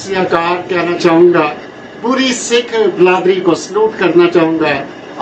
श्री अकाल कहना चाहूँगा, पूरी सिख बिरादरी को सलूट करना चाहूँगा।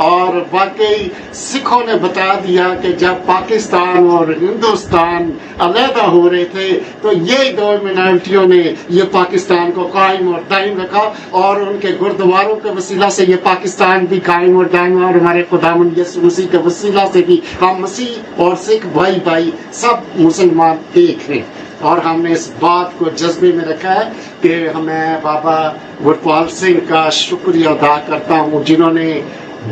और वाकई सिखों ने बता दिया कि जब पाकिस्तान और हिंदुस्तान अलहदा हो रहे थे तो ये दो मिनारिटियों ने ये पाकिस्तान को कायम और दायम रखा, और उनके गुरुद्वारों के वसीला से ये पाकिस्तान भी कायम और दायम, और हमारे खुदावंद यीशु मसीह के वसीला से भी हम मसीह और सिख भाई भाई सब मुसलमान एक हैं। और हमने इस बात को जज्बे में रखा है कि मैं बाबा गुरपाल सिंह का शुक्रिया अदा करता हूँ, जिन्होंने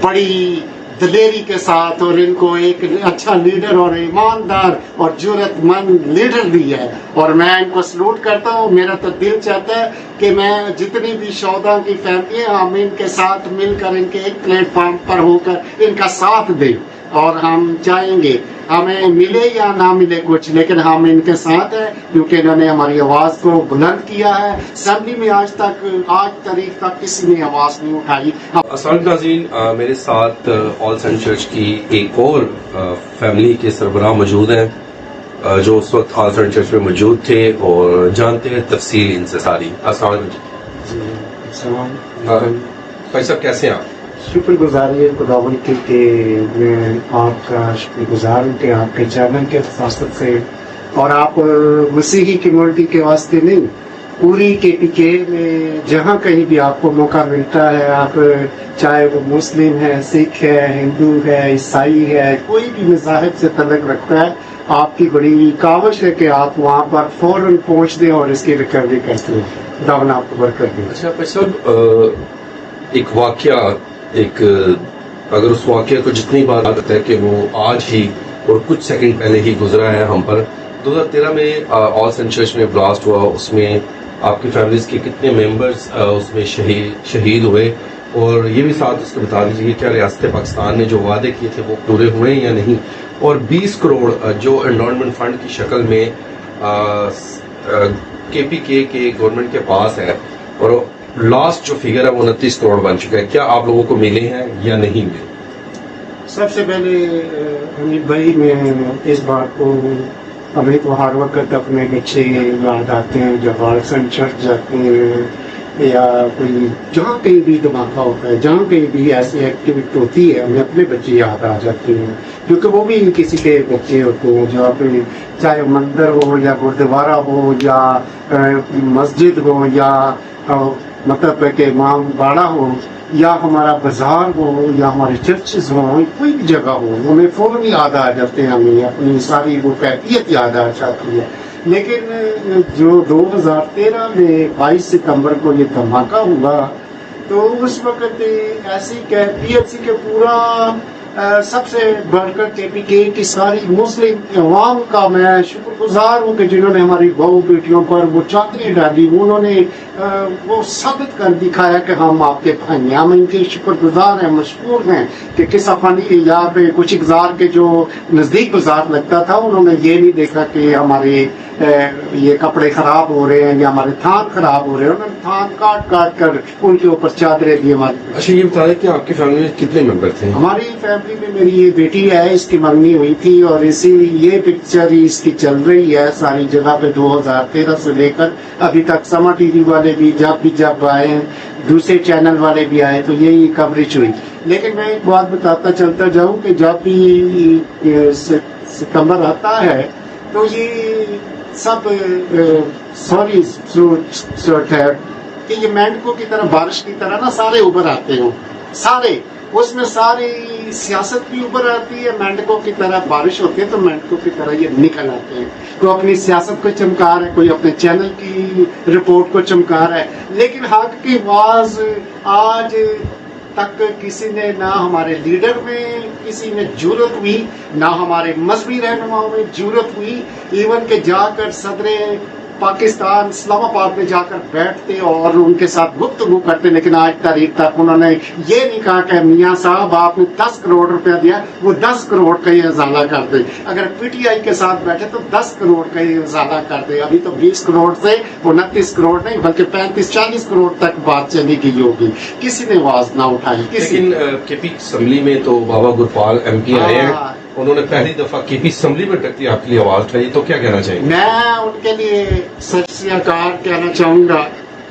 बड़ी दलेरी के साथ और इनको एक अच्छा लीडर और ईमानदार और जुर्रतमंद लीडर दिया है, और मैं इनको सलूट करता हूँ। मेरा तो दिल चाहता है कि मैं जितनी भी शौदा की फैमिली है हम इनके साथ मिलकर इनके एक प्लेटफॉर्म पर होकर इनका साथ दें, और हम चाहेंगे हमें मिले या ना मिले कुछ, लेकिन हम इनके साथ हैं क्योंकि इन्होंने हमारी आवाज़ को बुलंद किया है। असेंबली में आज तारीख तक किसी ने आवाज़ नहीं उठाई। अस्सलाम नाज़रीन, मेरे साथ ऑल सेंट चर्च की एक और फैमिली के सरबराह मौजूद हैं जो उस वक्त ऑल सेंट चर्च में मौजूद थे, और जानते हैं तफसील इनसे सारी। अस्सलाम भाई साहब, कैसे हैं आप? शुक्रगुजारी है खुदावंद की कि मैं आपका शुक्रगुजार हूँ कि आपके चैनल के फासत से, और आप मसीही कम्युनिटी के वास्ते नहीं, पूरी KPK में जहाँ कहीं भी आपको मौका मिलता है, आप चाहे वो मुस्लिम है, सिख है, हिंदू है, ईसाई है, कोई भी मज़ाहिब से तल्लुक़ रखता है, आपकी बड़ी काविश है कि आप वहाँ पर फौरन पहुँच दें और इसकी रिकवरी करते हैं। खुदावंद आपको बरकत दे। अच्छा भाई साहब, एक वाक़या, एक अगर उस वाक़े को जितनी बार आता है कि वो आज ही और कुछ सेकंड पहले ही गुजरा है हम पर, 2013 में ऑल सेंट चर्च में ब्लास्ट हुआ, उसमें आपकी फैमिलीज के कितने मेंबर्स उसमें शहीद हुए, और ये भी साथ उसको बता दीजिए कि क्या रियासत पाकिस्तान ने जो वादे किए थे वो पूरे हुए या नहीं, और 20 करोड़ जो एंडोनमेंट फंड की शक्ल में KPK के गवर्नमेंट के पास है, और लास्ट जो फिगर है वो 29 करोड़ बन चुका है, क्या आप लोगों को मिले हैं या नहीं मिले? सबसे पहले अमित भाई, मैं इस बात को, हमें तो हर वक्त अपने बच्चे याद आते हैं जब ऑल सेंट चर्च जाते हैं या कोई जहाँ कहीं भी धमाका होता है, जहाँ कहीं भी ऐसी एक्टिविटी होती है, हमें अपने बच्चे याद आ जाते हैं, क्योंकि वो भी किसी के बच्चे होते हैं, जहाँ पे चाहे मंदिर हो या गुरुद्वारा हो या मस्जिद हो या मतलब कि इमाम बाड़ा हो या हमारा बाजार हो या हमारे चर्चेज हो, कोई भी जगह हो, हमें फौरन याद आ जाते हैं, हमें अपनी सारी वो कैफियत याद आ जाती है। लेकिन जो 2013 में 22 सितंबर को ये धमाका हुआ, तो उस वक्त ऐसी कैफियत थी कि पूरा सबसे बढ़कर KPK की सारी मुस्लिम अवाम का मैं शुक्रगुजार हूँ कि जिन्होंने हमारी बहू बेटियों पर वो चादरें डाली, उन्होंने वो साबित कर दिखाया कि हम आपके भाई हैं, हम इनके शुक्रगुजार हैं, मशहूर हैं कि किस अफानी यहाँ पे कुछ इगजार के जो नज़दीक बाजार लगता था, उन्होंने ये नहीं देखा कि हमारे ये कपड़े खराब हो रहे हैं या हमारे थान खराब हो रहे हैं, उन्होंने थान काट काट कर उनके ऊपर चादरें दी हमारी। अच्छा, ये बता दें कि आपकी फैमिली में कितने मेंबर थे? हमारी फैमिली में मेरी ये बेटी है, इसकी मंगनी हुई थी, और इसी ये पिक्चर ही इसकी चल रही है सारी जगह पे 2013 से लेकर अभी तक। समा TV वाले भी जब आए, दूसरे चैनल वाले भी आए, तो यही कवरेज हुई। लेकिन मैं एक बात बताता चलता जाऊं कि जब भी सितंबर आता है तो ये सब सॉरी शॉर्ट है कि ये मेंढकों की तरह, बारिश की तरह ना सारे उभर आते हो, सारे उसमें सारी सियासत भी उभर आती है, मेंढकों की तरह बारिश होती है तो मेंढकों की तरह ये निकल आते हैं। कोई अपनी सियासत को चमका रहा है, कोई अपने चैनल की रिपोर्ट को चमका रहा है, लेकिन हक की आवाज आज तक किसी ने, ना हमारे लीडर में किसी में जुर्रत हुई, ना हमारे मजहबी रहनुमाओं में जुर्रत हुई, इवन के जाकर सदरे पाकिस्तान इस्लामाबाद में जाकर बैठते और उनके साथ गुफ्तगू करते, लेकिन आज तारीख तक उन्होंने ये नहीं कहा कि मियाँ साहब आपने 10 करोड़ रुपया दिया, वो 10 करोड़ का ही इजाला कर दे। अगर PTI के साथ बैठे तो 10 करोड़ का ही इजाला कर दे। अभी तो 20 करोड़ से 29 करोड़ नहीं बल्कि 35-40 करोड़ तक बात चली गई होगी, किसी ने आवाज ना उठाई। लेकिन KP असेंबली में तो बाबा गुरपाल MP आए हैं, उन्होंने पहली दफा KP असेंबली में टकती आपके लिए आवाज उठाई, तो क्या कहना चाहिए? मैं उनके लिए सत श्री अकाल कहना चाहूंगा,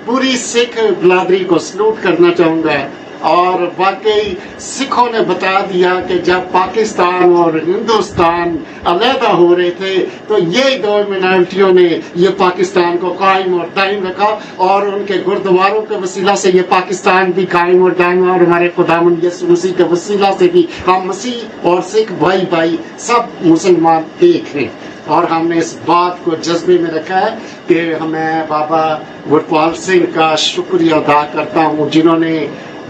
पूरी सिख बिरादरी को सलूट करना चाहूँगा। और वाकई सिखों ने बता दिया कि जब पाकिस्तान और हिंदुस्तान अलहदा हो रहे थे तो ये दो मिनारिटियों ने ये पाकिस्तान को कायम और दायम रखा, और उनके गुरुद्वारों के वसीला से ये पाकिस्तान भी कायम और दायम, और हमारे खुदावंद यीशु मसीह के वसीला से भी हम मसीह और सिख भाई भाई सब मुसलमान एक हैं। और हमने इस बात को जज्बे में रखा है कि मैं बाबा गुरपाल सिंह का शुक्रिया अदा करता हूँ, जिन्होंने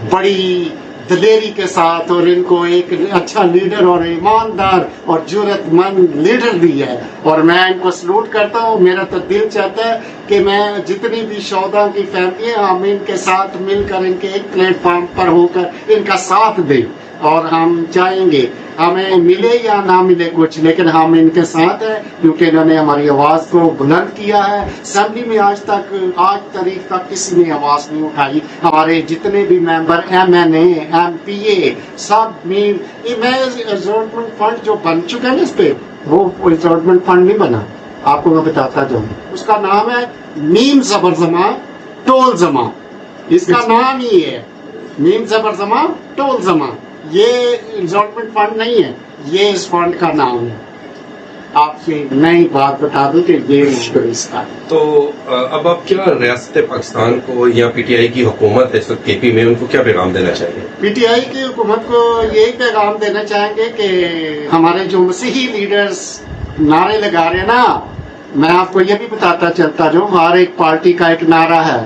बड़ी दलेरी के साथ और इनको एक अच्छा लीडर और ईमानदार और जुर्रतमंद लीडर दिया है, और मैं इनको सलूट करता हूँ। मेरा तो दिल चाहता है कि मैं जितनी भी शौदा की फैमिली है हम इनके साथ मिलकर इनके एक प्लेटफॉर्म पर होकर इनका साथ दें, और हम चाहेंगे हमें मिले या ना मिले कुछ, लेकिन हम इनके साथ हैं क्योंकि इन्होंने हमारी आवाज को बुलंद किया है। असेंबली में आज तारीख तक किसी ने आवाज नहीं उठाई। हमारे जितने भी मेंबर MNA MPA सब मैं रिजॉर्टमेंट फंड जो बन चुका है ना, इस पे वो रिजॉर्टमेंट फंड नहीं बना, आपको मैं बताता जाऊँ। उसका नाम है मीम जबर जमा टोल जमा, इसका नाम ही है मीम जबर जमा टोल जमा। ये रिजॉर्टमेंट फंड नहीं है, ये इस फंड का नाम है। आपसे नई बात बता दूं कि ये इसका। तो अब आप क्या रियासत पाकिस्तान को या PTI की हुकूमत है इस वक्त KP में, उनको क्या पैगाम देना चाहिए? PTI की हुकूमत को यही पैगाम देना चाहेंगे कि हमारे जो मसीही लीडर्स नारे लगा रहे हैं ना, मैं आपको ये भी बताता चलता जो हर एक पार्टी का एक नारा है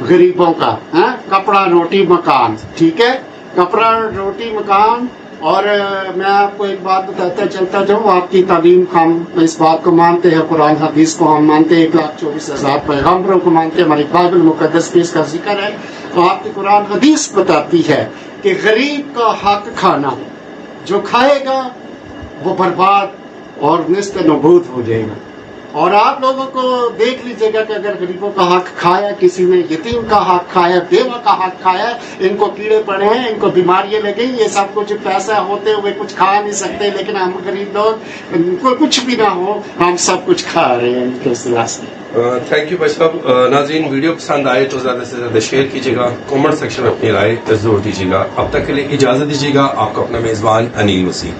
गरीबों का, है कपड़ा रोटी मकान, ठीक है, कपड़ा रोटी मकान। और मैं आपको एक बात बताता चलता जाऊँ, आपकी तालीम हम इस बात को मानते हैं, कुरान हदीस को हम मानते हैं, 1,24,000 पैगम्बरों को मानते हैं, हमारी बाइबल मुकद्दस में इसका जिक्र है। तो आपकी कुरान हदीस बताती है कि गरीब का हक खाना, जो खाएगा वो बर्बाद और निस्त नबूद हो जाएगा। और आप लोगों को देख लीजिएगा कि अगर गरीबों का हक खाया किसी ने, यतीम का हक खाया, बेवा का हक खाया, इनको कीड़े पड़े हैं, इनको बीमारियां लगी, ये सब कुछ पैसा होते हुए कुछ खा नहीं सकते, लेकिन हम गरीब लोग, इनको कुछ भी ना हो, हम सब कुछ खा रहे हैं इनके सिला से। थैंक यू भाई साहब। नाज़रीन, वीडियो पसंद आए तो ज्यादा से ज्यादा शेयर कीजिएगा, कमेंट सेक्शन में अपनी राय जरूर दीजिएगा। अब तक के लिए इजाजत दीजिएगा। आपका अपना मेजबान अनिल मसीह।